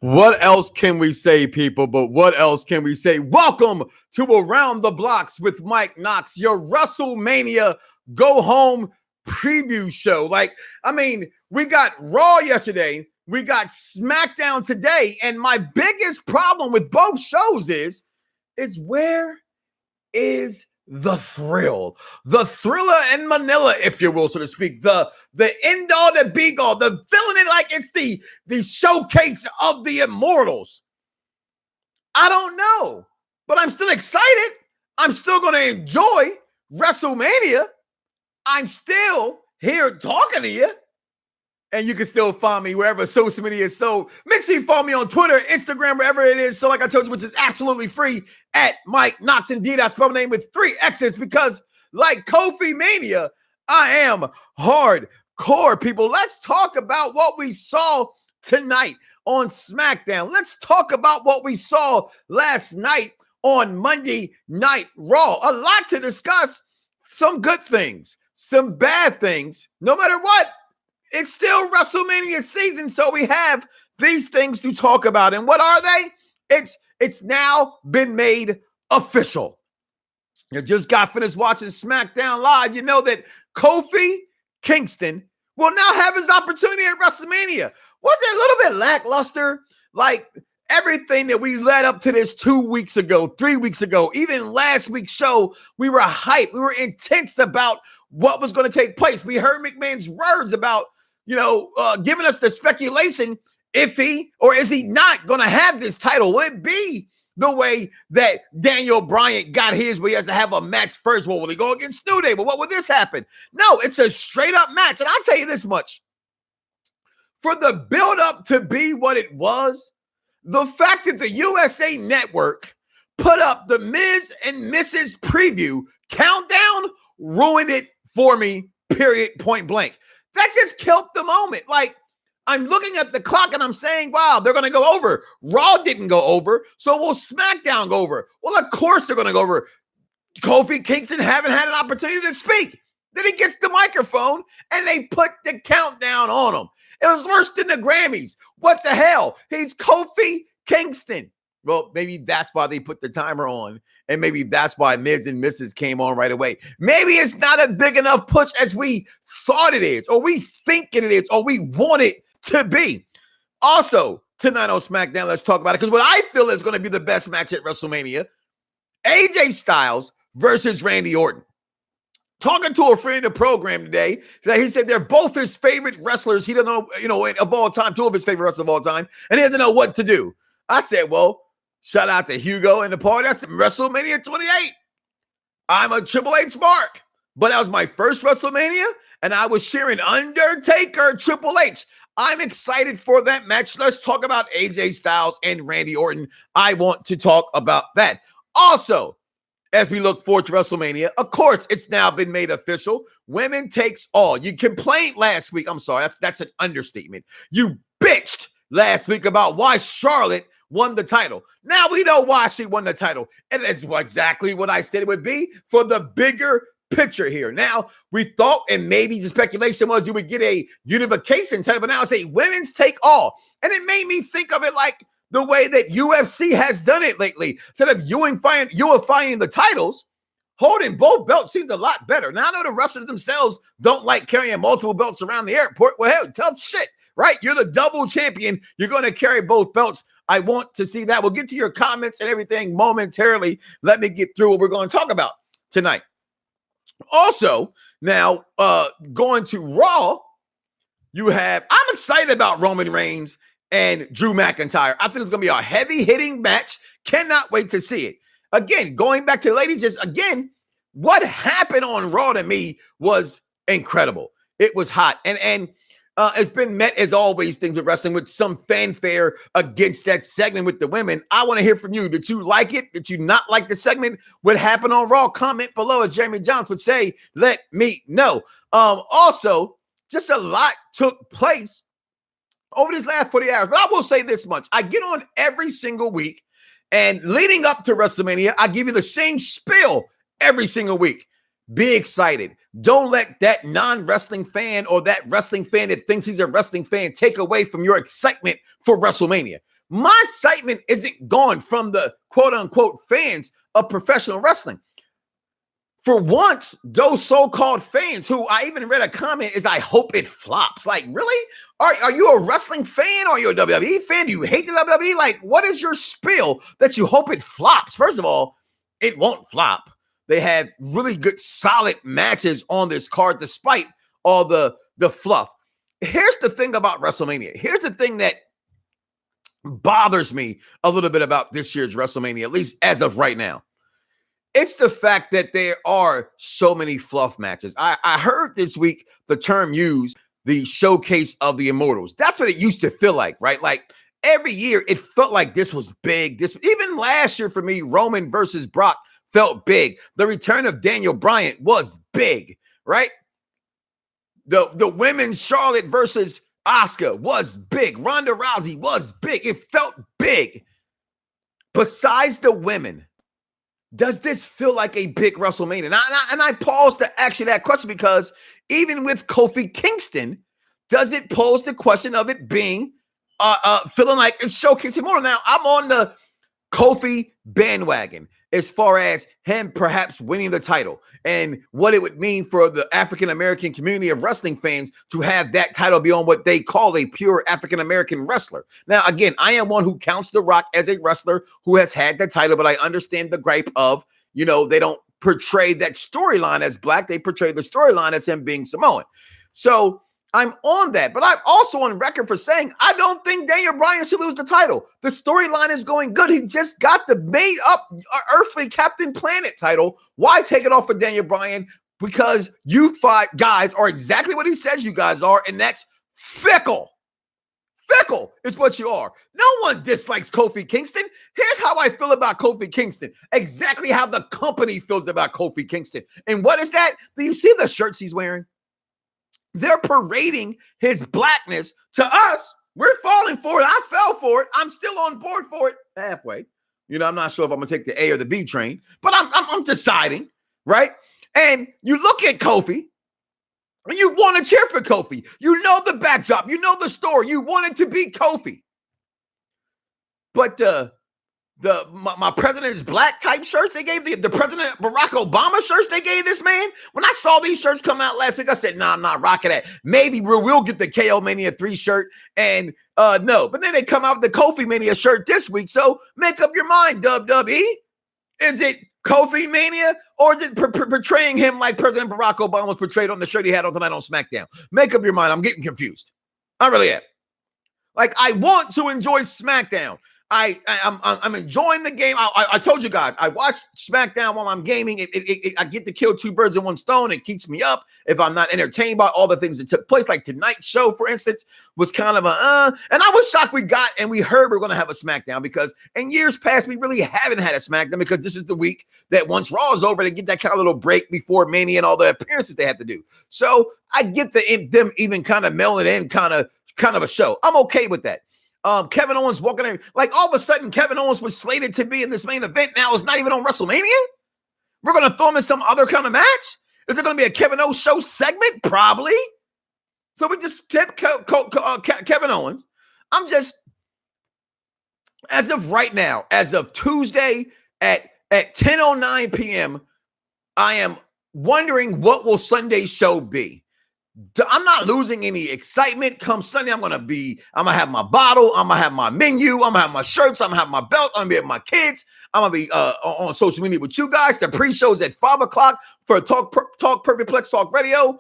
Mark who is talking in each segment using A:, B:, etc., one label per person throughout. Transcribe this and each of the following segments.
A: What else can we say, people? But what else can we say? Welcome to Around the Bloxxx with Mike Knoxxx, your WrestleMania go home preview show. We got Raw yesterday, we got Smackdown today, and my biggest problem with both shows is where is the thrill, the thriller in Manila, if you will, so to speak, the end all, the be all, the feeling it like it's the showcase of the immortals. I don't know, but I'm still excited. I'm still going to enjoy WrestleMania. I'm still here talking to you. And you can still find me wherever social media is. So make sure you follow me on Twitter, Instagram, wherever it is. So like I told you, which is absolutely free, at Mike Knoxxx. Indeed, I spell my name with 3 X's because like KofiMania, I am hardcore, people. Let's talk about what we saw tonight on SmackDown. Let's talk about what we saw last night on Monday Night Raw. A lot to discuss. Some good things, some bad things. No matter what, it's still WrestleMania season, so we have these things to talk about. And what are they? It's now been made official. You just got finished watching SmackDown Live. You know that Kofi Kingston will now have his opportunity at WrestleMania. Was it a little bit lackluster? Like everything that we led up to this 2 weeks ago, 3 weeks ago, even last week's show, we were hyped. We were intense about what was going to take place. We heard McMahon's words about giving us the speculation if he or is he not going to have this title. Will it be the way that Daniel Bryan got his, where he has to have a match first? Well, will he go against New Day? But what will this happen? No, it's a straight up match. And I'll tell you this much. For the build up to be what it was, the fact that the USA Network put up the Miz and Mrs. preview countdown ruined it for me, period, point blank. That just killed the moment. Like, I'm looking at the clock and I'm saying, wow, they're going to go over. Raw didn't go over, so will SmackDown go over? Well, of course they're going to go over. Kofi Kingston haven't had an opportunity to speak. Then he gets the microphone and they put the countdown on him. It was worse than the Grammys. What the hell? He's Kofi Kingston. Well, maybe that's why they put the timer on. And maybe that's why Miz and Mrs. came on right away. Maybe it's not a big enough push as we thought it is, or we think it is, or we want it to be. Also, tonight on SmackDown, let's talk about it, because what I feel is going to be the best match at WrestleMania, AJ Styles versus Randy Orton. Talking to a friend of the program today, he said they're both his favorite wrestlers. He doesn't know, of all time, 2 of his favorite wrestlers of all time, and he doesn't know what to do. I said, well, shout out to Hugo and the party. That's WrestleMania 28. I'm a Triple H mark. But that was my first WrestleMania, and I was cheering Undertaker, Triple H. I'm excited for that match. Let's talk about AJ Styles and Randy Orton. I want to talk about that. Also, as we look forward to WrestleMania, of course, it's now been made official. Women takes all. You complained last week. I'm sorry, that's an understatement. You bitched last week about why Charlotte won the title. Now we know why she won the title. And it's exactly what I said it would be for the bigger picture here. Now, we thought, and maybe the speculation was you would get a unification title, but now it's a women's take all. And it made me think of it like the way that UFC has done it lately. Instead of unifying the titles, holding both belts seems a lot better. Now, I know the wrestlers themselves don't like carrying multiple belts around the airport. Well, hell, tough shit, right? You're the double champion. You're going to carry both belts. I want to see that. We'll get to your comments and everything momentarily. Let me get through what we're going to talk about tonight. Also, now going to Raw, I'm excited about Roman Reigns and Drew McIntyre. I think it's going to be a heavy-hitting match. Cannot wait to see it. Again, going back to the ladies, what happened on Raw to me was incredible. It was hot. And it's been met, as always, things with wrestling, with some fanfare against that segment with the women. I want to hear from you. Did you like it? Did you not like the segment? What happened on Raw? Comment below, as Jeremy Jones would say. Let me know. Also, just a lot took place over these last 40 hours. But I will say this much. I get on every single week, and leading up to WrestleMania, I give you the same spiel every single week. Be excited. Don't let that non-wrestling fan or that wrestling fan that thinks he's a wrestling fan take away from your excitement for WrestleMania. My excitement isn't gone from the quote unquote fans of professional wrestling. For once, those so-called fans who I even read a comment is, I hope it flops. Like, really? Are you a wrestling fan? Are you a WWE fan? Do you hate the WWE? Like, what is your spiel that you hope it flops? First of all, it won't flop. They have really good, solid matches on this card, despite all the fluff. Here's the thing about WrestleMania. Here's the thing that bothers me a little bit about this year's WrestleMania, at least as of right now. It's the fact that there are so many fluff matches. I heard this week the term used, the showcase of the immortals. That's what it used to feel like, right? Like every year it felt like this was big. This, even last year for me, Roman versus Brock felt big. The return of Daniel Bryan was big, right? The women's Charlotte versus Asuka was big. Ronda Rousey was big. It felt big. Besides the women, does this feel like a big WrestleMania? And I paused to ask you that question because even with Kofi Kingston, does it pose the question of it being feeling like it's showcasing more? Now, I'm on the Kofi bandwagon as far as him perhaps winning the title and what it would mean for the African-American community of wrestling fans to have that title be on what they call a pure African-American wrestler. Now, again, I am one who counts The Rock as a wrestler who has had the title, but I understand the gripe of, you know, they don't portray that storyline as black. They portray the storyline as him being Samoan. So I'm on that, but I'm also on record for saying I don't think Daniel Bryan should lose the title. The storyline is going good. He just got the made up earthly Captain Planet title. Why take it off for Daniel Bryan? Because you five guys are exactly what he says you guys are, and that's fickle. Fickle is what you are. No one dislikes Kofi Kingston. Here's how I feel about Kofi Kingston. Exactly how the company feels about Kofi Kingston. And what is that? Do you see the shirts he's wearing? They're parading his blackness to us. We're falling for it. I fell for it. I'm still on board for it halfway. You know, I'm not sure if I'm going to take the A or the B train, but I'm deciding, right? And you look at Kofi, and you want to cheer for Kofi. You know the backdrop. You know the story. You want it to be Kofi. But my president's black type shirts they gave the President Barack Obama shirts they gave this man. When I saw these shirts come out last week, I said, nah, I'm not rocking that. Maybe we'll get the KoFiMania 3 shirt. And no, but then they come out with the KofiMania shirt this week. So make up your mind, WWE. Is it KofiMania or is it portraying him like President Barack Obama was portrayed on the shirt he had on tonight on SmackDown? Make up your mind. I'm getting confused. I really am. Like, I want to enjoy SmackDown. I'm enjoying the game. I told you guys, I watch SmackDown while I'm gaming. I get to kill 2 birds in 1 stone. It keeps me up if I'm not entertained by all the things that took place. Like tonight's show, for instance, was kind of and I was shocked we heard we're going to have a SmackDown because in years past, we really haven't had a SmackDown because this is the week that once Raw is over, they get that kind of little break before Mania and all the appearances they have to do. So I get them even kind of mailing in kind of a show. I'm okay with that. Kevin Owens walking in, like all of a sudden Kevin Owens was slated to be in this main event. Now it's not even on WrestleMania. We're going to throw him in some other kind of match. Is there going to be a Kevin Owens show segment? Probably. So we just tipped Kevin Owens. I'm just, as of right now, as of Tuesday at 10:09 p.m., I am wondering what will Sunday's show be. I'm not losing any excitement. Come Sunday, I'm gonna have my bottle, I'm gonna have my menu, I'm gonna have my shirts, I'm gonna have my belts, I'm gonna be with my kids, I'm gonna be on social media with you guys. The pre-show's at 5:00 for Talk Perfectplex Talk Radio.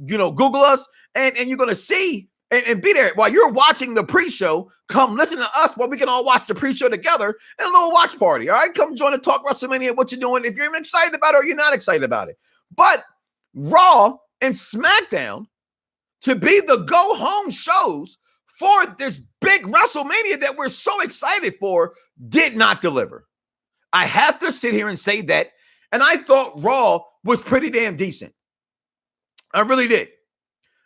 A: Google us and you're gonna see and be there while you're watching the pre-show. Come listen to us while we can all watch the pre-show together and a little watch party. All right, come join the Talk WrestleMania. What you're doing if you're even excited about it or you're not excited about it. But Raw and SmackDown to be the go-home shows for this big WrestleMania that we're so excited for did not deliver. I have to sit here and say that, and I thought Raw was pretty damn decent. I really did.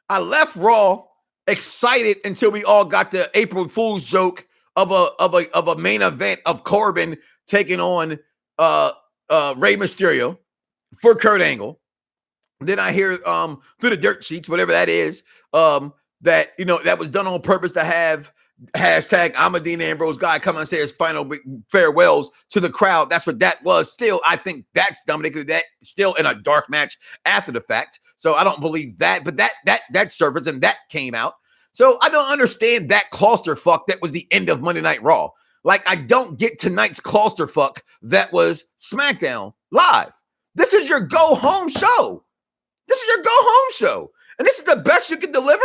A: I left Raw excited until we all got the April Fool's joke of a main event of Corbin taking on Rey Mysterio for Kurt Angle. Then I hear through the dirt sheets, whatever that is, that that was done on purpose to have Hashtag I'm a Dean Ambrose guy. Come and say his final farewells to the crowd. That's what that was. Still, I think that's Dominic. That still in a dark match after the fact. So I don't believe that. But that surfaced and that came out. So I don't understand that clusterfuck that was the end of Monday Night Raw. Like, I don't get tonight's clusterfuck that was SmackDown Live. This is your go-home show. This is your go-home show. And this is the best you can deliver?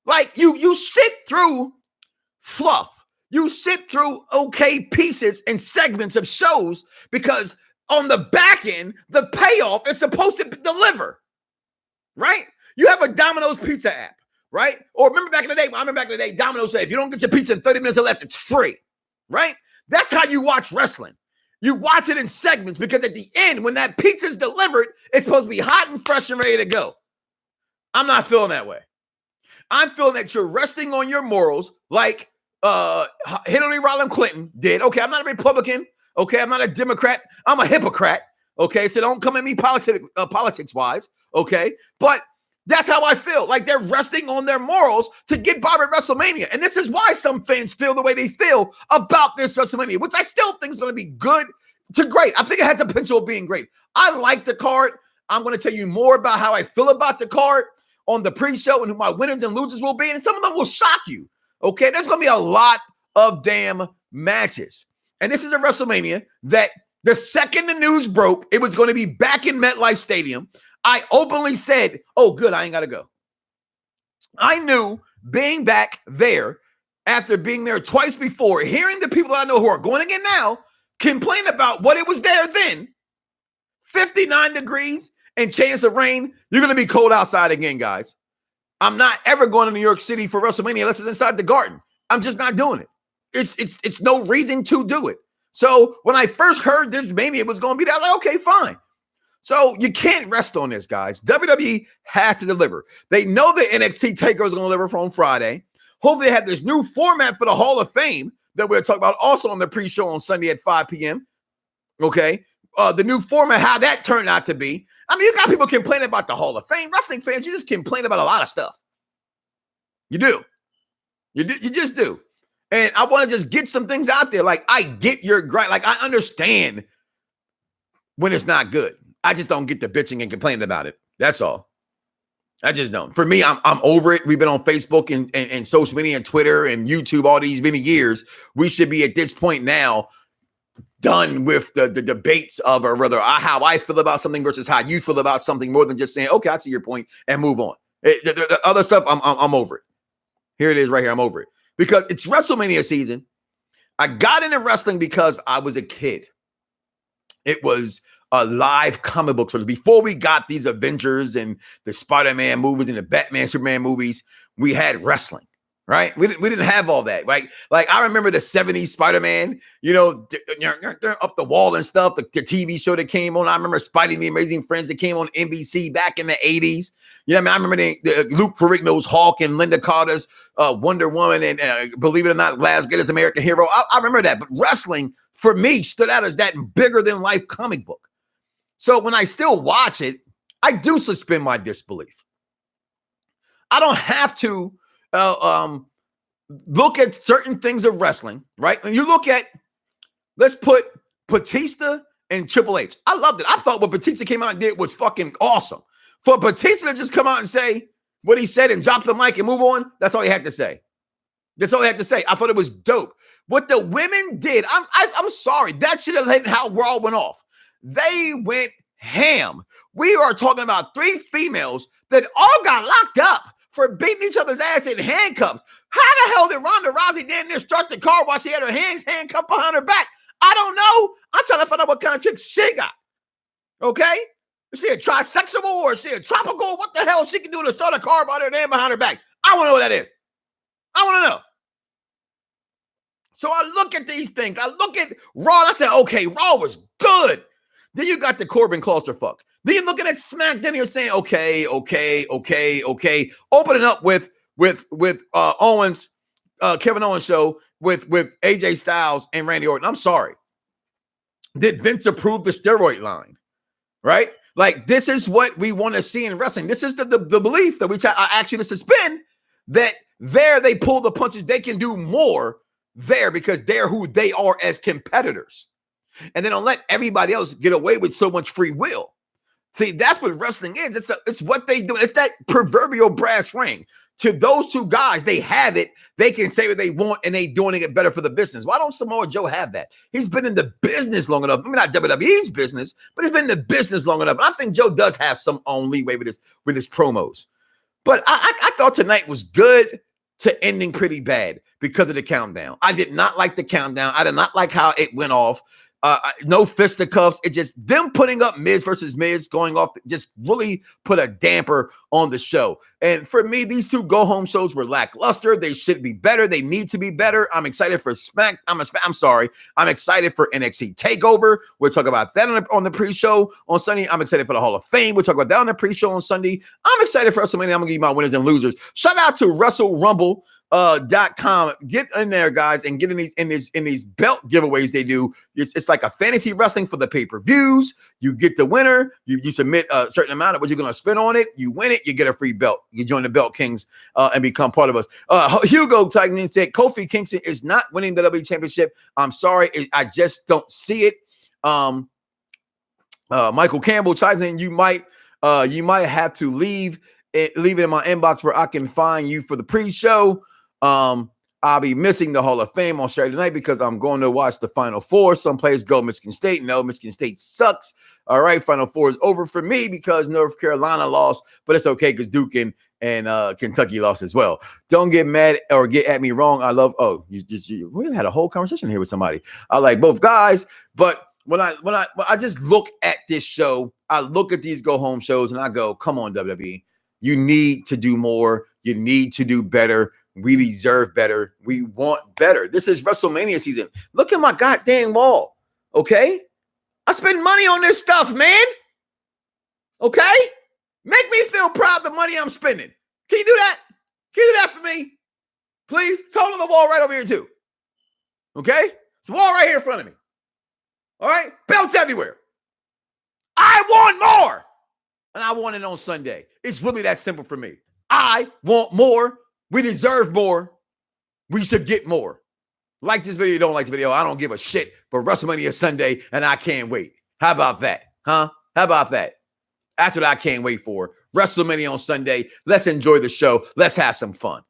A: Like, you sit through fluff. You sit through okay pieces and segments of shows because on the back end, the payoff is supposed to deliver, right? You have a Domino's pizza app, right? Or remember back in the day, Domino's said, if you don't get your pizza in 30 minutes or less, it's free, right? That's how you watch wrestling. You watch it in segments because at the end, when that pizza's delivered, it's supposed to be hot and fresh and ready to go. I'm not feeling that way. I'm feeling that you're resting on your morals like Hillary Rodham Clinton did. Okay, I'm not a Republican. Okay, I'm not a Democrat. I'm a hypocrite. Okay, so don't come at me politics-wise. Okay, but that's how I feel. Like they're resting on their morals to get Bob at WrestleMania. And this is why some fans feel the way they feel about this WrestleMania, which I still think is going to be good to great. I think it has the potential of being great. I like the card. I'm going to tell you more about how I feel about the card on the pre-show and who my winners and losers will be. And some of them will shock you. Okay, there's going to be a lot of damn matches. And this is a WrestleMania that the second the news broke, it was going to be back in MetLife Stadium. I openly said, oh, good, I ain't got to go. I knew being back there after being there twice before, hearing the people I know who are going again now complain about what it was there then, 59 degrees and chance of rain, you're going to be cold outside again, guys. I'm not ever going to New York City for WrestleMania unless it's inside the Garden. I'm just not doing it. It's no reason to do it. So when I first heard this Mania was going to be there, I was like, okay, fine. So you can't rest on this, guys. WWE has to deliver. They know the NXT TakeOver is going to deliver on Friday. Hopefully they have this new format for the Hall of Fame that we'll talk about also on the pre-show on Sunday at 5 p.m. Okay? The new format, how that turned out to be. I mean, you got people complaining about the Hall of Fame. Wrestling fans, you just complain about a lot of stuff. You do. You just do. And I want to just get some things out there. Like, I get your grind. Like, I understand when it's not good. I just don't get the bitching and complaining about it. That's all. I just don't. For me, I'm over it. We've been on Facebook and social media and Twitter and YouTube all these many years. We should be at this point now done with the debates of, or rather, how I feel about something versus how you feel about something, more than just saying, okay, I see your point and move on. The other stuff, I'm over it. Here it is right here. I'm over it. Because it's WrestleMania season. I got into wrestling because I was a kid. It was a live comic book. So before we got these Avengers and the Spider-Man movies and the Batman, Superman movies, we had wrestling, right? We didn't have all that. Like I remember the 70s Spider-Man, up the wall and stuff, the TV show that came on. I remember Spidey and the Amazing Friends that came on NBC back in the 80s. You know what I mean? I remember the Luke Ferrigno's Hulk and Linda Carter's Wonder Woman and believe it or not, Last Greatest American Hero. I remember that. But wrestling, for me, stood out as that bigger-than-life comic book. So when I still watch it, I do suspend my disbelief. I don't have to look at certain things of wrestling, right? When you look at, let's put Batista and Triple H. I loved it. I thought what Batista came out and did was fucking awesome. For Batista to just come out and say what he said and drop the mic and move on, that's all he had to say. That's all he had to say. I thought it was dope. What the women did, I'm sorry. That should have been how Raw went off. They went ham. We are talking about 3 females that all got locked up for beating each other's ass in handcuffs. How the hell did Ronda Rousey damn near start the car while she had her hands handcuffed behind her back? I don't know. I'm trying to find out what kind of trick she got. Okay? Is she a trisexual or is she a tropical? What the hell she can do to start a car by her name behind her back? I want to know what that is. I want to know. So I look at these things. I look at Raw and I say, okay, Raw was good. Then you got the Corbin clusterfuck. Then you're looking at SmackDown. You're saying, okay. Opening up with Owens, Kevin Owens show with AJ Styles and Randy Orton. I'm sorry. Did Vince approve the steroid line? Right? Like, this is what we want to see in wrestling. This is the belief that I ask you to suspend, that There, they pull the punches. They can do more there because they're who they are as competitors. And they don't let everybody else get away with so much free will. See, that's what wrestling is. It's what they do. It's that proverbial brass ring. To those two guys, they have it. They can say what they want, and they doing it better for the business. Why don't Samoa Joe have that? He's been in the business long enough. I mean, not WWE's business, but he's been in the business long enough. And I think Joe does have some own leeway with his promos. But I thought tonight was good to ending pretty bad because of the countdown. I did not like the countdown. I did not like how it went off. No fisticuffs. It just them putting up Miz versus Miz going off just really put a damper on the show. And for me, these two go-home shows were lackluster. They should be better. They need to be better. I'm excited for I'm excited for NXT TakeOver. We'll talk about that on the pre-show on Sunday. I'm excited for the Hall of Fame. We'll talk about that on the pre-show on Sunday. I'm excited for WrestleMania. I'm gonna give you my winners and losers. Shout out to WrestleRumble.com. Get in there, guys, and get in these belt giveaways they do. It's like a fantasy wrestling for the pay-per-views. You get the winner. You submit a certain amount of what you're going to spend on it. You win it. You get a free belt. You join the Belt Kings and become part of us. Hugo Titan said Kofi Kingston is not winning the WWE Championship. I'm sorry. I just don't see it. Michael Campbell chimes in. You might have to leave it in my inbox where I can find you for the pre-show. I'll be missing the Hall of Fame on Saturday night because I'm going to watch the Final Four. Some players go Michigan State. No, Michigan State sucks. All right, Final Four is over for me because North Carolina lost, but it's okay because Duke and Kentucky lost as well. Don't get mad or get at me wrong. I love. We had a whole conversation here with somebody. I like both guys, but when I just look at this show, I look at these go home shows and I go, come on, WWE, you need to do more. You need to do better. We deserve better. We want better. This is WrestleMania season. Look at my goddamn wall. Okay? I spend money on this stuff, man. Okay? Make me feel proud of the money I'm spending. Can you do that? Can you do that for me? Please? It's on the wall right over here, too. Okay? It's a wall right here in front of me. All right? Belts everywhere. I want more. And I want it on Sunday. It's really that simple for me. I want more. We deserve more. We should get more. Like this video, don't like the video. I don't give a shit. But WrestleMania Sunday, and I can't wait. How about that? Huh? How about that? That's what I can't wait for. WrestleMania on Sunday. Let's enjoy the show. Let's have some fun.